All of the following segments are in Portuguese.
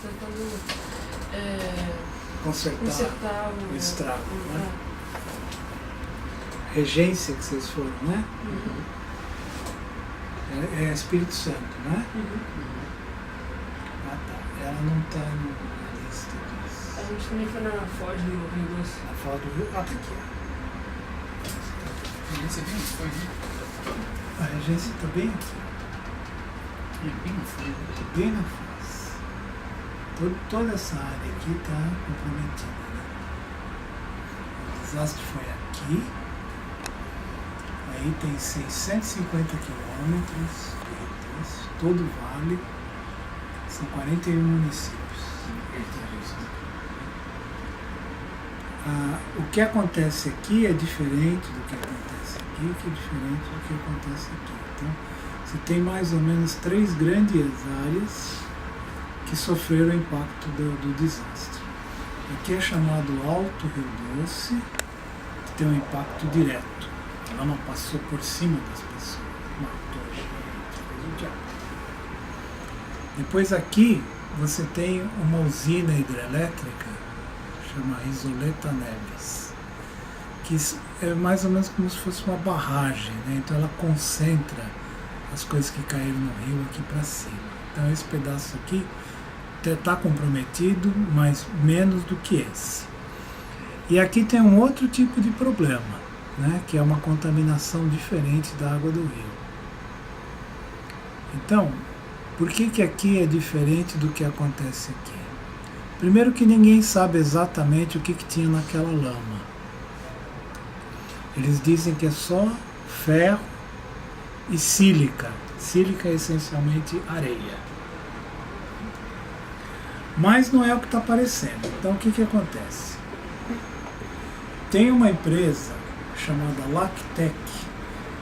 tentando consertar o estrago, né? Regência que vocês foram, né? É Espírito Santo, né? Ah, tá. Ela não está na lista disso. A gente também foi na Foz do Rio Doce. Na Foz do Rio? Ah, tá aqui. Regência bem foi, né? A regência está bem aqui. Bem na Foz. Bem na Foz. Toda essa área aqui está comprometida, né? O desastre foi aqui. Aí tem 650 quilômetros, todo o vale, são 41 municípios. O que acontece aqui é diferente do que acontece aqui, que é diferente do que acontece aqui. Então, você tem mais ou menos 3 grandes áreas que sofreram o impacto do desastre. Aqui é chamado Alto Rio Doce, que tem um impacto direto. Ela não passou por cima das pessoas, matou gente, fez o diabo. Depois aqui você tem uma usina hidrelétrica, chama Isoleta Neves, que é mais ou menos como se fosse uma barragem, né? Então ela concentra as coisas que caíram no rio aqui para cima. Então esse pedaço aqui está comprometido, mas menos do que esse. E aqui tem um outro tipo de problema, né, que é uma contaminação diferente da água do rio. Então, por que aqui é diferente do que acontece aqui? Primeiro que ninguém sabe exatamente o que tinha naquela lama. Eles dizem que é só ferro e sílica. Sílica é essencialmente areia. Mas não é o que está aparecendo. Então o que acontece? Tem uma empresa chamada Lactec,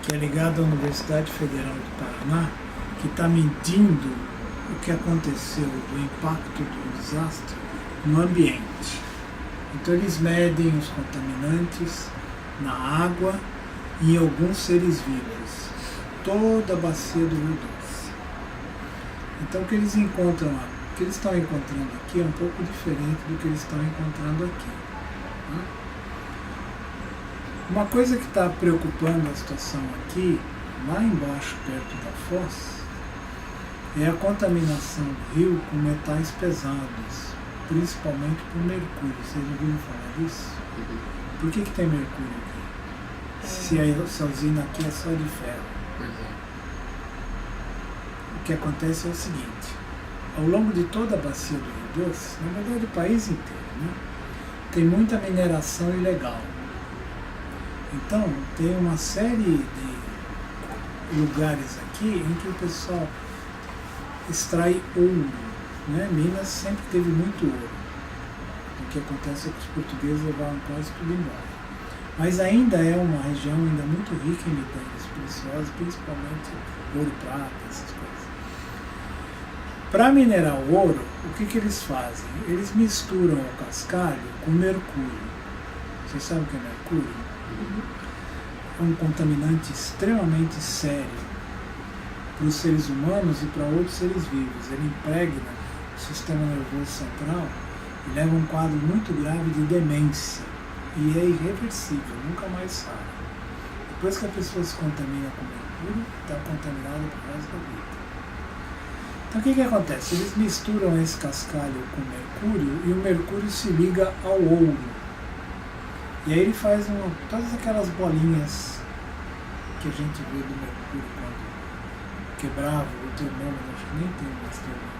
que é ligada à Universidade Federal do Paraná, que está medindo o que aconteceu do impacto do desastre no ambiente. Então eles medem os contaminantes na água e em alguns seres vivos, toda a bacia do Rio Doce. Então o que eles encontram, o que eles estão encontrando aqui é um pouco diferente do que eles estão encontrando aqui, né? Uma coisa que está preocupando a situação aqui, lá embaixo, perto da foz, é a contaminação do rio com metais pesados, principalmente por mercúrio. Vocês ouviram falar disso? Por que tem mercúrio aqui? Se a usina aqui é só de ferro. O que acontece é o seguinte: ao longo de toda a bacia do Rio Doce, na verdade o país inteiro, né, tem muita mineração ilegal. Então, tem uma série de lugares aqui em que o pessoal extrai ouro, né? Minas sempre teve muito ouro. O que acontece é que os portugueses levaram quase tudo embora. Mas ainda é uma região ainda muito rica em minérios preciosos, principalmente ouro, prata, essas coisas. Para minerar o ouro, o que eles fazem? Eles misturam o cascalho com mercúrio. Vocês sabem o que é mercúrio? É um contaminante extremamente sério para os seres humanos e para outros seres vivos. Ele impregna o sistema nervoso central e leva a um quadro muito grave de demência. E é irreversível, nunca mais sai. Depois que a pessoa se contamina com mercúrio, está contaminada por resto da vida. Então o que acontece? Eles misturam esse cascalho com mercúrio e o mercúrio se liga ao ouro. E aí ele faz todas aquelas bolinhas que a gente vê do mercúrio quando quebrava o termômetro, acho que nem tem mais termômetro,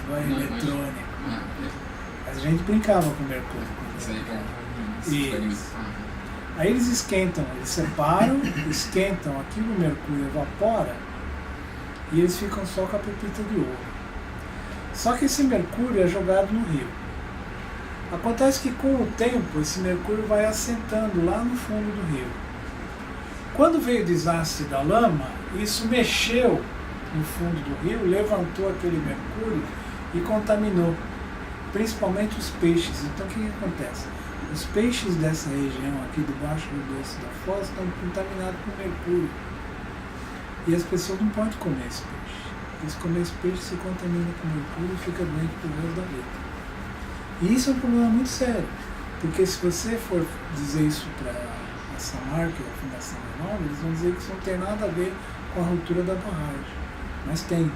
agora é eletrônico. Mas a gente brincava com mercúrio. Isso. Aí eles esquentam, eles separam, esquentam, aquilo o mercúrio evapora e eles ficam só com a pepita de ouro. Só que esse mercúrio é jogado no rio. Acontece que com o tempo esse mercúrio vai assentando lá no fundo do rio. Quando veio o desastre da lama, isso mexeu no fundo do rio, levantou aquele mercúrio e contaminou, principalmente os peixes. Então o que acontece? Os peixes dessa região aqui debaixo do doce da foz estão contaminados com mercúrio. E as pessoas não podem comer esse peixe. Porque se comer esse peixe se contamina com mercúrio e fica doente pro resto da vida. E isso é um problema muito sério, porque se você for dizer isso para a Samarco e a Fundação Renova, eles vão dizer que isso não tem nada a ver com a ruptura da barragem, mas tem.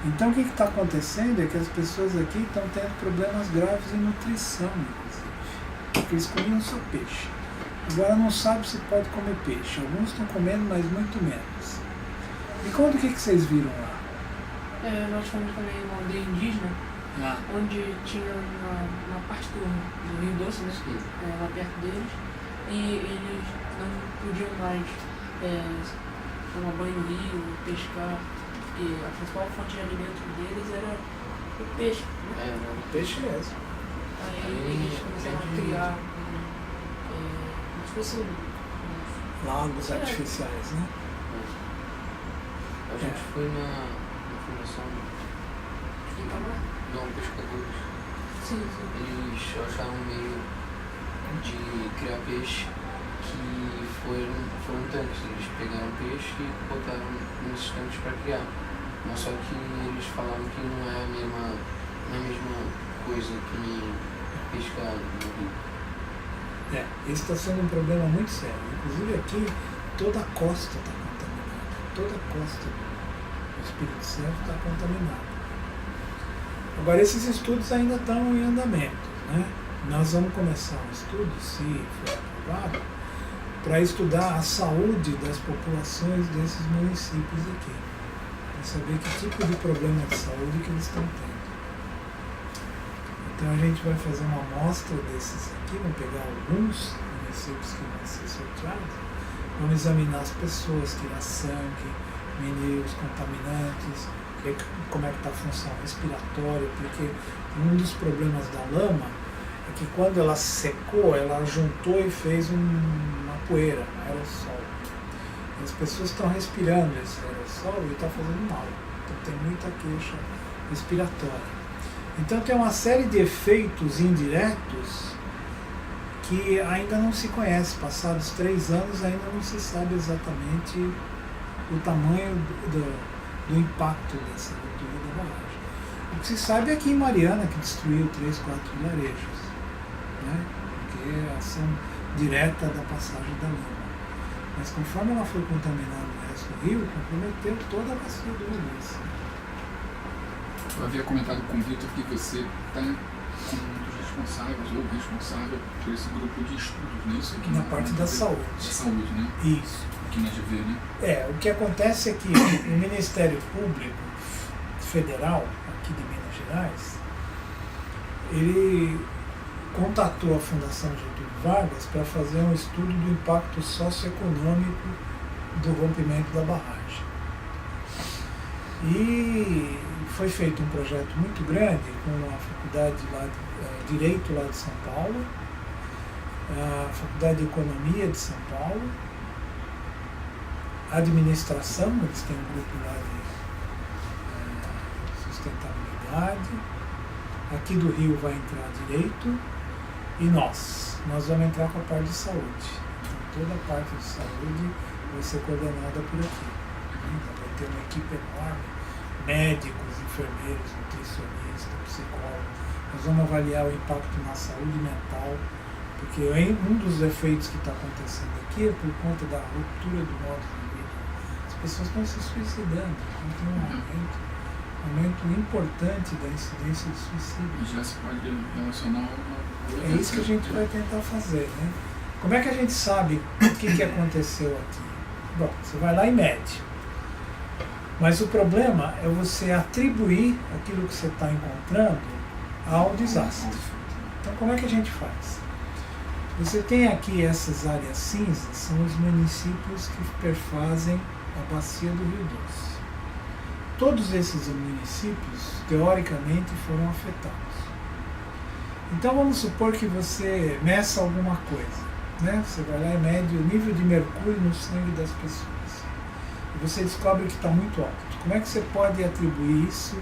Então o que está acontecendo é que as pessoas aqui estão tendo problemas graves de nutrição, inclusive, porque eles comiam só peixe. Agora não sabe se pode comer peixe, alguns estão comendo, mas muito menos. Me conta o que vocês viram lá. Nós fomos também em uma aldeia indígena, onde tinha uma parte do Rio Doce, né, lá perto deles, e eles não podiam mais tomar banho no rio, pescar, porque a principal fonte de alimento deles era o peixe. Né? O peixe mesmo. Aí eles começaram a criar como se fosse lagos artificiais, né? A gente foi na fundação não, pescadores. Sim. Eles acharam um meio de criar peixe que foram tanques. Eles pegaram peixe e botaram nesses tanques para criar. Mas só que eles falaram que não é a mesma coisa que nem pescar no rio. Esse está sendo um problema muito sério. Inclusive aqui, toda a costa está contaminada. Toda a costa do Espírito Santo está contaminada. Agora, esses estudos ainda estão em andamento, né? Nós vamos começar um estudo, se for aprovado, para estudar a saúde das populações desses municípios aqui, para saber que tipo de problema de saúde que eles estão tendo. Então a gente vai fazer uma amostra desses aqui, vamos pegar alguns municípios que vão ser sorteados, vamos examinar as pessoas, tirar sangue, medir os contaminantes, ver como é que está a função respiratória, porque um dos problemas da lama é que quando ela secou, ela juntou e fez uma poeira, um aerossol. E as pessoas estão respirando esse aerossol e está fazendo mal. Então tem muita queixa respiratória. Então tem uma série de efeitos indiretos que ainda não se conhece. Passados 3 anos ainda não se sabe exatamente o tamanho do impacto dessa ruptura da barragem. O que se sabe é que em Mariana, que destruiu 3, 4 vilarejos, né? Porque é a ação direta da passagem da lama. Mas conforme ela foi contaminando o resto do rio, comprometeu toda a bacia do Rio Doce. Eu havia comentado com o Vitor que você está como um dos responsáveis ou responsável por esse grupo de estudos, né? Isso aqui na parte da saúde. Da saúde, né? Isso. Aqui na GV, né? O que acontece é que o Ministério Público Federal, aqui de Minas Gerais, ele contatou a Fundação Getúlio Vargas para fazer um estudo do impacto socioeconômico do rompimento da barragem. E foi feito um projeto muito grande com a faculdade lá de Direito lá de São Paulo, a Faculdade de Economia de São Paulo, a Administração, eles têm um grupo lá de sustentabilidade, aqui do Rio vai entrar Direito e nós vamos entrar com a parte de saúde. Então toda a parte de saúde vai ser coordenada por aqui. Então, vai ter uma equipe enorme, médicos, enfermeiros, nutricionistas, psicólogos. Nós vamos avaliar o impacto na saúde mental, porque um dos efeitos que está acontecendo aqui é por conta da ruptura do modo de vida. As pessoas estão se suicidando, então tem um aumento importante da incidência de suicídio. E já se pode relacionar ao... É isso que a gente vai tentar fazer, né? Como é que a gente sabe o que aconteceu aqui? Bom, você vai lá e mede. Mas o problema é você atribuir aquilo que você está encontrando ao desastre. Então como é que a gente faz? Você tem aqui essas áreas cinzas, são os municípios que perfazem a bacia do Rio Doce. Todos esses municípios, teoricamente, foram afetados. Então vamos supor que você meça alguma coisa, né? Você vai lá e mede o nível de mercúrio no sangue das pessoas. E você descobre que está muito alto. Como é que você pode atribuir isso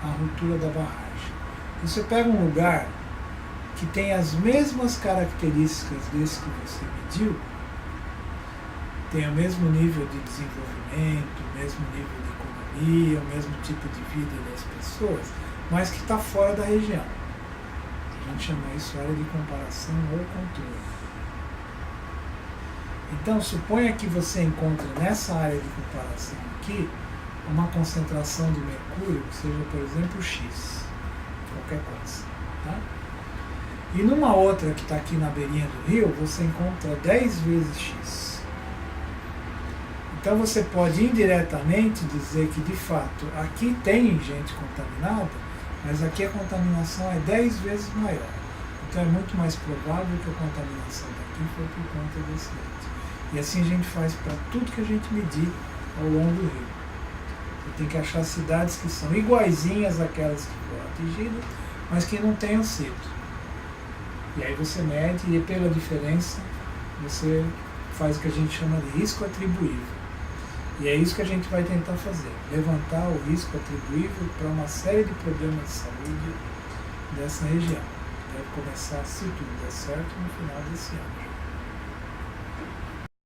à ruptura da barragem? Você pega um lugar que tem as mesmas características desse que você mediu, tem o mesmo nível de desenvolvimento, o mesmo nível de economia, o mesmo tipo de vida das pessoas, mas que está fora da região. A gente chama isso área de comparação ou controle. Então, suponha que você encontre nessa área de comparação aqui uma concentração de mercúrio que seja, por exemplo, X, qualquer coisa. Tá? E numa outra que está aqui na beirinha do rio, você encontra 10 vezes X. Então você pode indiretamente dizer que, de fato, aqui tem gente contaminada, mas aqui a contaminação é 10 vezes maior. Então é muito mais provável que a contaminação daqui foi por conta desse ente. E assim a gente faz para tudo que a gente medir ao longo do rio. Você tem que achar cidades que são iguaizinhas àquelas que foram atingidas, mas que não tenham sido. E aí você mede e pela diferença você faz o que a gente chama de risco atribuível. E é isso que a gente vai tentar fazer, levantar o risco atribuível para uma série de problemas de saúde dessa região. Deve começar, se tudo der certo, no final desse ano.